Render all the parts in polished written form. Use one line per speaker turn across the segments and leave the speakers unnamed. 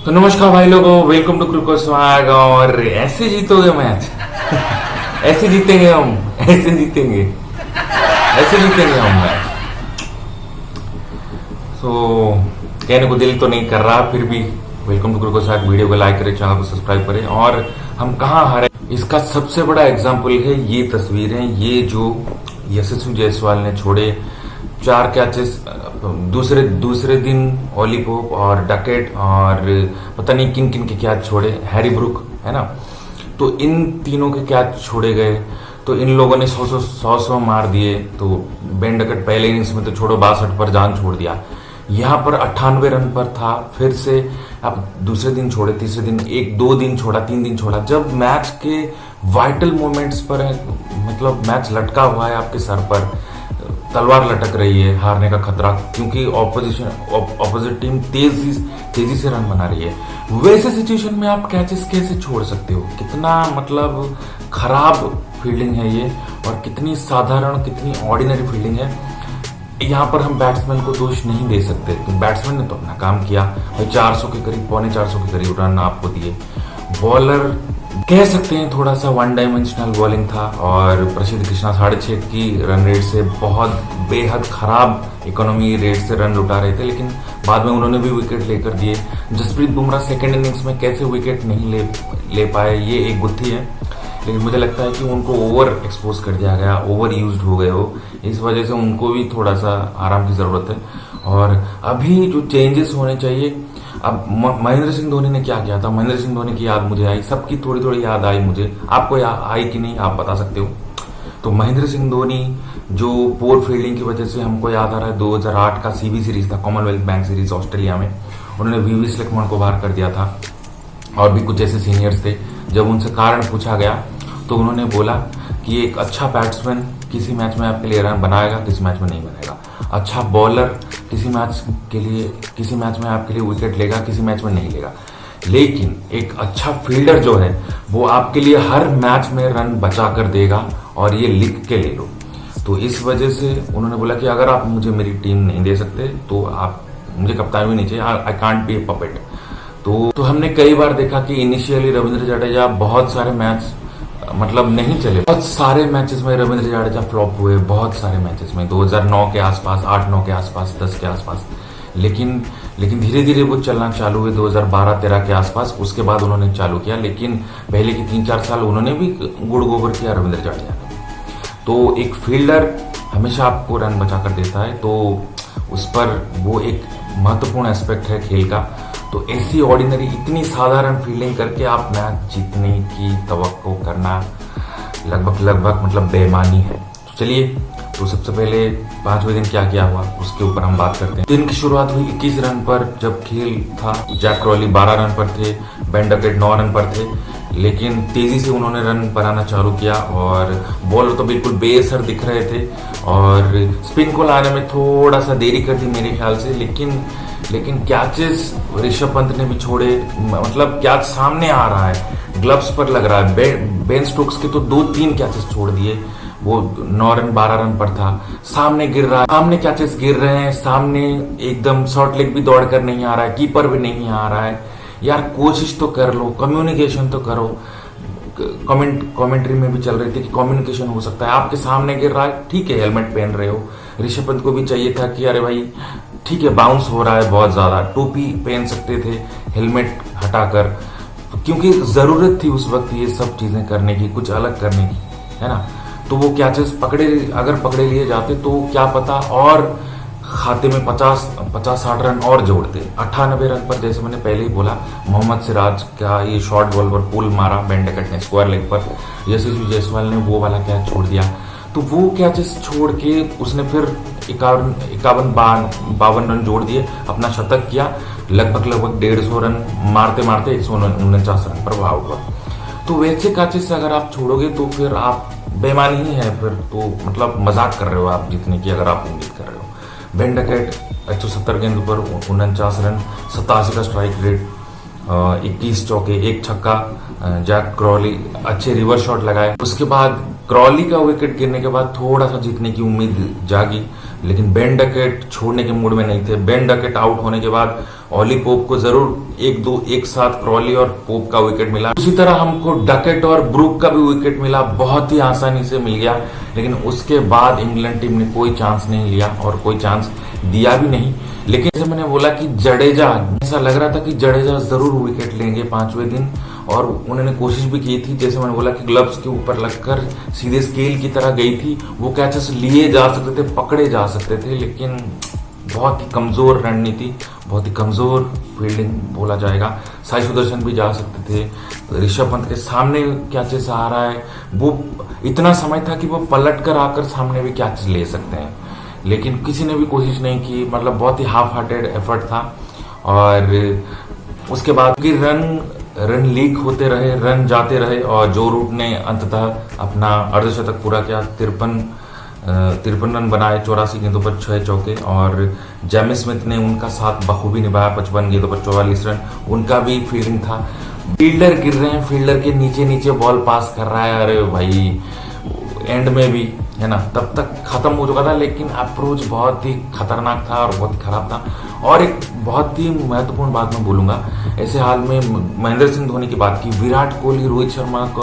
तो नमस्कार भाई लोगों, वेलकम टू क्रिकेट स्वैग। और ऐसे जीतोगे मैच, ऐसे जीतेंगे हम, ऐसे जीतेंगे, ऐसे जीतेंगे हम मैच। तो कहने को दिल तो नहीं कर रहा, फिर भी welcome to cricket swag. Video को लाइक करें, चैनल को सब्सक्राइब करें। और हम कहाँ हारे, इसका सबसे बड़ा एग्जाम्पल है ये तस्वीरें। ये जो यशस्वी जायसवाल ने छोड़े 4 कैचेस दूसरे दिन ओली पोप और डकेट और पता नहीं किन किन के कैच छोड़े, हैरी ब्रुक है ना। तो इन तीनों के कैच छोड़े गए, तो इन लोगों ने 100 मार दिए। तो बेन डकेट पहले इनिंग्स में तो छोड़ो 62 पर जान छोड़ दिया। यहाँ पर 98 रन पर था, फिर से अब दूसरे दिन छोड़े, तीसरे दिन 1-2 दिन छोड़ा, 3 दिन छोड़ा। जब मैच के वाइटल मोमेंट्स पर है, मतलब मैच लटका हुआ है आपके सर पर, तलवार लटक रही है, हारने का खतरा, क्योंकि ऑपोजिट टीम तेजी से रन बना रही है, वैसे सिचुएशन में आप कैचेस कैसे छोड़ सकते हो? कितना मतलब खराब फील्डिंग है ये, और कितनी साधारण, कितनी ऑर्डिनरी फील्डिंग है। यहाँ पर हम बैट्समैन को दोष नहीं दे सकते, तो बैट्समैन ने तो अपना काम किया भाई। 400 के करीब, 450 के करीब रन आपको दिए। बॉलर कह सकते हैं थोड़ा सा वन डायमेंशनल बॉलिंग था, और प्रसिद्ध कृष्णा 6.5 की रन रेट से बहुत बेहद खराब इकोनॉमी रेट से रन लुटा रहे थे, लेकिन बाद में उन्होंने भी विकेट लेकर दिए। जसप्रीत बुमराह सेकेंड इनिंग्स में कैसे विकेट नहीं ले पाए, ये एक गुत्थी है। लेकिन मुझे लगता है कि उनको ओवर एक्सपोज कर दिया गया, ओवर यूज्ड हो गए हो, इस वजह से उनको भी थोड़ा सा आराम की जरूरत है। और अभी जो चेंजेस होने चाहिए, अब महेंद्र सिंह धोनी ने क्या किया था, महेंद्र सिंह धोनी की याद मुझे आई, सबकी थोड़ी थोड़ी याद आई मुझे, आपको आई कि नहीं आप बता सकते हो। तो महेंद्र सिंह धोनी जो पोर फील्डिंग की वजह से हमको याद आ रहा है 2008 का सीबी सीरीज था, कॉमनवेल्थ बैंक सीरीज ऑस्ट्रेलिया में, उन्होंने वीवी लक्ष्मण को बाहर कर दिया था, और भी कुछ ऐसे सीनियर्स थे। जब उनसे कारण पूछा गया तो उन्होंने बोला कि एक अच्छा बैट्समैन किसी मैच में आपके लिए रन बनाएगा, किसी मैच में नहीं बनाएगा। अच्छा बॉलर किसी मैच में आपके लिए विकेट लेगा, किसी मैच में नहीं लेगा। लेकिन एक अच्छा फील्डर जो है वो आपके लिए हर मैच में रन बचा कर देगा, और ये लिख के ले लो। तो इस वजह से उन्होंने बोला कि अगर आप मुझे मेरी टीम नहीं दे सकते तो आप मुझे कप्तान भी नहीं चाहिए, I can't be A puppet. तो हमने कई बार देखा कि इनिशियली रविंद्र जडेजा बहुत सारे मैच मतलब नहीं चले, बहुत सारे मैचेस में रविंद्र जडेजा फ्लॉप हुए, बहुत सारे मैचेस में 2009 के आसपास, 8-9 के आसपास, 10 के आसपास। लेकिन धीरे धीरे वो चलना चालू हुए 2012-13 के आसपास। उसके बाद उन्होंने चालू किया, लेकिन पहले की 3-4 साल उन्होंने भी गुड़ गोबर किया रविंद्र जडेजा। तो एक फील्डर हमेशा आपको रन बचा कर देता है, तो उस पर वो एक महत्वपूर्ण एस्पेक्ट है खेल का। तो ऐसी ऑर्डिनरी, इतनी साधारण फील्डिंग करके आप मैच जीतने की तवक्को करना लगभग मतलब बेईमानी है। तो चलिए, तो सबसे पहले 5वें दिन क्या किया हुआ उसके ऊपर हम बात करते हैं। दिन की शुरुआत हुई 21 रन पर, जब खेल था। जैक क्रॉली 12 रन पर थे, बेन डकेट 9 रन पर थे, लेकिन तेजी से उन्होंने रन बनाना चालू किया, और बॉलर तो बिल्कुल बेअसर दिख रहे थे, और स्पिन को लाने में थोड़ा सा देरी कर दी मेरे ख्याल से। लेकिन कैचेस ऋषभ पंत ने भी छोड़े, मतलब कैच सामने आ रहा है, ग्लव्स पर लग रहा है। बेन स्टोक्स के तो 2-3 कैचेस छोड़ दिए, वो 9 रन 12 रन पर था। सामने गिर रहा है, सामने कैचेस गिर रहे हैं, सामने एकदम शॉर्ट लेग भी दौड़ कर नहीं आ रहा है, कीपर भी नहीं आ रहा है। यार कोशिश तो कर लो, कम्युनिकेशन तो करो। कमेंट्री में भी चल रही थी कि कम्युनिकेशन हो सकता है, आपके सामने गिर रहा है, ठीक है, हेलमेट पहन रहे हो। ऋषभ पंत को भी चाहिए था कि अरे भाई ठीक है, बाउंस हो रहा है बहुत ज्यादा, टोपी पहन सकते थे हेलमेट हटाकर, क्योंकि जरूरत थी उस वक्त ये सब चीजें करने की, कुछ अलग करने की, है ना। तो वो कैचेस अगर पकड़े लिए जाते तो क्या पता और खाते में 50-60 रन और जोड़ते। 98 रन पर, जैसे मैंने पहले ही बोला, मोहम्मद सिराज का ये शॉर्ट बॉल पर पुल मारा बेन डकेट ने स्क्वायर लेग पर, यशस्वी जायसवाल ने वो वाला कैच छोड़ दिया। तो वो कैचेस छोड़ के उसने फिर 51-52 रन जोड़ दिए, अपना शतक किया, लगभग 150 रन मारते 149 रन पर आउट हुआ। तो वैसे कैचेस अगर आप छोड़ोगे तो फिर आप बेईमानी ही है, फिर तो मतलब मजाक कर रहे हो आप जीतने की, अगर आप उम्मीद कर रहे हो। बेन डकेट 170 गेंद पर 49 रन, 87 का स्ट्राइक रेट, 21 चौके, 1 छक्का। जैक क्रॉली अच्छे रिवर्स शॉट लगाए। उसके बाद क्रॉली का विकेट गिरने के बाद थोड़ा सा जीतने की उम्मीद जागी, लेकिन बेन डकेट छोड़ने के मूड में नहीं थे। बेन डकेट आउट होने के बाद ऑली पोप को जरूर एक साथ क्रॉली और पोप का विकेट मिला। उसी तरह हमको डकेट और ब्रूक का भी विकेट मिला, बहुत ही आसानी से मिल गया। लेकिन उसके बाद इंग्लैंड टीम ने कोई चांस नहीं लिया और कोई चांस दिया भी नहीं। लेकिन जैसे मैंने बोला कि जडेजा, ऐसा लग रहा था कि जडेजा जरूर विकेट लेंगे 5वें दिन, और उन्होंने कोशिश भी की थी। जैसे मैंने बोला कि ग्लव्स के ऊपर लगकर सीधे स्केल की तरह गई थी, वो कैचेस लिए जा सकते थे, पकड़े जा सकते थे, लेकिन बहुत ही कमजोर रणनीति, बहुत ही कमजोर फील्डिंग बोला जाएगा। साई सुदर्शन भी जा सकते थे। ऋषभ पंत के सामने कैचेस आ रहा है, वो इतना समय था कि वो पलट कर आकर सामने भी कैचेस ले सकते हैं, लेकिन किसी ने भी कोशिश नहीं की। मतलब बहुत ही हाफ हार्टेड एफर्ट था। और उसके बाद की रन लीक होते रहे, रन जाते रहे, और जो रूट ने अंततः अपना अर्धशतक पूरा किया। 53 रन बनाए 84 गेंदों पर 6 चौके, और जेमी स्मिथ ने उनका साथ बखूबी निभाया 55 गेंदों पर 44 रन। उनका भी फील्डिंग था। फील्डर गिर रहे हैं, फील्डर के नीचे बॉल पास कर रहा है, अरे भाई एंड में भी है ना, तब तक खत्म हो चुका था। लेकिन अप्रोच बहुत ही खतरनाक था और बहुत ही खराब था। और एक बहुत ही महत्वपूर्ण बात मैं बोलूंगा, ऐसे हाल में महेंद्र सिंह धोनी की बात की, विराट कोहली, रोहित शर्मा को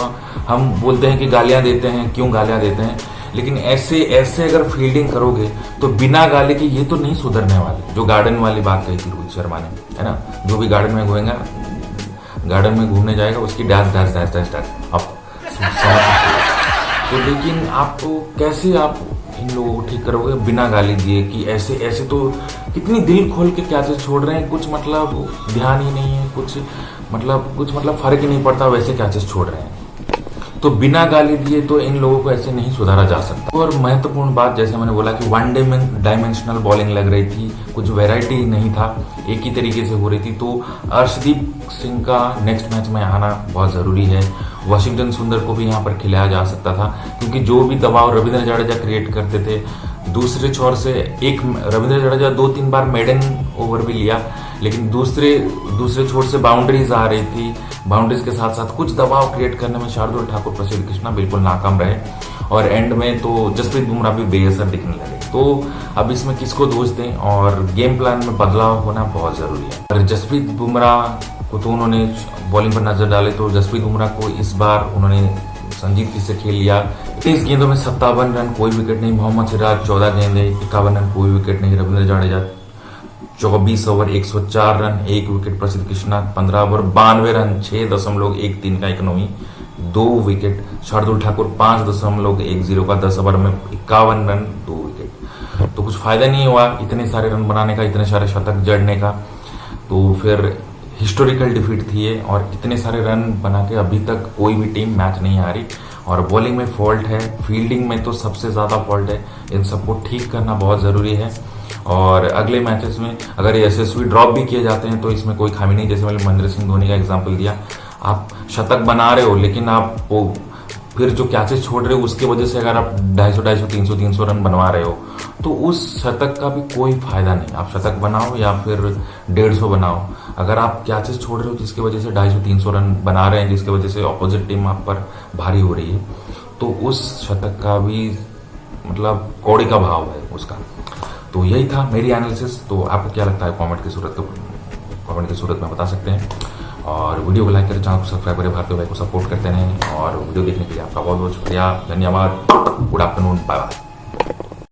हम बोलते हैं कि गालियां देते हैं, क्यों गालियां देते हैं, लेकिन ऐसे अगर फील्डिंग करोगे तो बिना गाली के ये तो नहीं सुधरने वाले। जो गार्डन वाली बात कही थी रोहित शर्मा ने, है ना, जो भी गार्डन में घूमेगा, गार्डन में घूमने जाएगा, उसकी dash dash dash dash dash अब तो। लेकिन आपको कैसे आप इन लोगों को ठीक करोगे बिना गाली दिए कि ऐसे तो कितनी दिल खोल के कैचेस छोड़ रहे हैं, कुछ मतलब ध्यान ही नहीं है, कुछ मतलब फर्क ही नहीं पड़ता, वैसे कैचेस छोड़ रहे हैं। तो बिना गाली दिए तो इन लोगों को ऐसे नहीं सुधारा जा सकता। और महत्वपूर्ण बात, जैसे मैंने बोला कि वन डायमेंशनल बॉलिंग लग रही थी, कुछ वैरायटी नहीं था, एक ही तरीके से हो रही थी। तो अर्शदीप सिंह का नेक्स्ट मैच में आना बहुत जरूरी है। वाशिंगटन सुंदर को भी यहाँ पर खिलाया जा सकता था, क्योंकि जो भी दबाव रविंद्र जडेजा क्रिएट करते थे, दूसरे छोर से एक रविंद्र जडेजा 2-3 बार मेडन ओवर भी लिया, लेकिन दूसरे छोर से बाउंड्रीज आ रही थी। बाउंड्रीज के साथ साथ कुछ दबाव क्रिएट करने में शार्दुल ठाकुर, प्रसिद्ध कृष्णा बिल्कुल नाकाम रहे, और एंड में तो जसप्रीत बुमराह भी बेअसर दिखने लगे। तो अब इसमें किसको दोष दें, और गेम प्लान में बदलाव होना बहुत जरूरी है। और जसप्रीत बुमराह को तो उन्होंने बॉलिंग पर नजर डाले, तो जसप्रीत बुमराह को इस बार उन्होंने संजीदगी से खेल लिया। 23 गेंदों में 57 रन, कोई विकेट नहीं। मोहम्मद सिराज 14 गेंदे 51 रन, कोई विकेट नहीं। Ravindra Jadeja 24 over 104 run, 1 wicket. प्रसिद्ध कृष्णा 15 ओवर 92 रन, 6.13 का इकोनॉमी, 2 विकेट। शार्दुल ठाकुर 5.10 का 10 ओवर में 51 रन, 2 विकेट। तो कुछ फायदा नहीं हुआ इतने सारे रन बनाने का, इतने सारे शतक जड़ने का। तो फिर हिस्टोरिकल डिफीट थी ये, और इतने सारे रन बना के अभी तक कोई भी टीम मैच नहीं हारी। और बॉलिंग में फॉल्ट है, फील्डिंग में तो सबसे ज्यादा फॉल्ट है। इन सबको ठीक करना बहुत जरूरी है। और अगले मैचेस में अगर यशस्वी ड्रॉप भी किए जाते हैं तो इसमें कोई खामी नहीं। जैसे मैंने महेंद्र सिंह धोनी का एग्जांपल दिया, आप शतक बना रहे हो, लेकिन आप वो फिर जो कैचेस छोड़ रहे हो उसके वजह से अगर आप 250, 300 रन बनवा रहे हो, तो उस शतक का भी कोई फायदा नहीं। आप शतक बनाओ या फिर 150 बनाओ, अगर आप कैचेस छोड़ रहे हो जिसकी वजह से 250-300 रन बना रहे हैं, जिसकी वजह से ऑपोजिट टीम आप पर भारी हो रही है, तो उस शतक का भी मतलब कौड़ी का भाव है उसका। तो यही था मेरी एनालिसिस। तो आपको क्या लगता है कमेंट की सूरत में बता सकते हैं। और वीडियो को लाइक करें, चैनल को सब्सक्राइब करें, भारतीय भाई को सपोर्ट करते रहें। और वीडियो देखने के लिए आपका बहुत बहुत शुक्रिया, धन्यवाद, गुड आफ्टरनून, बाय बाय।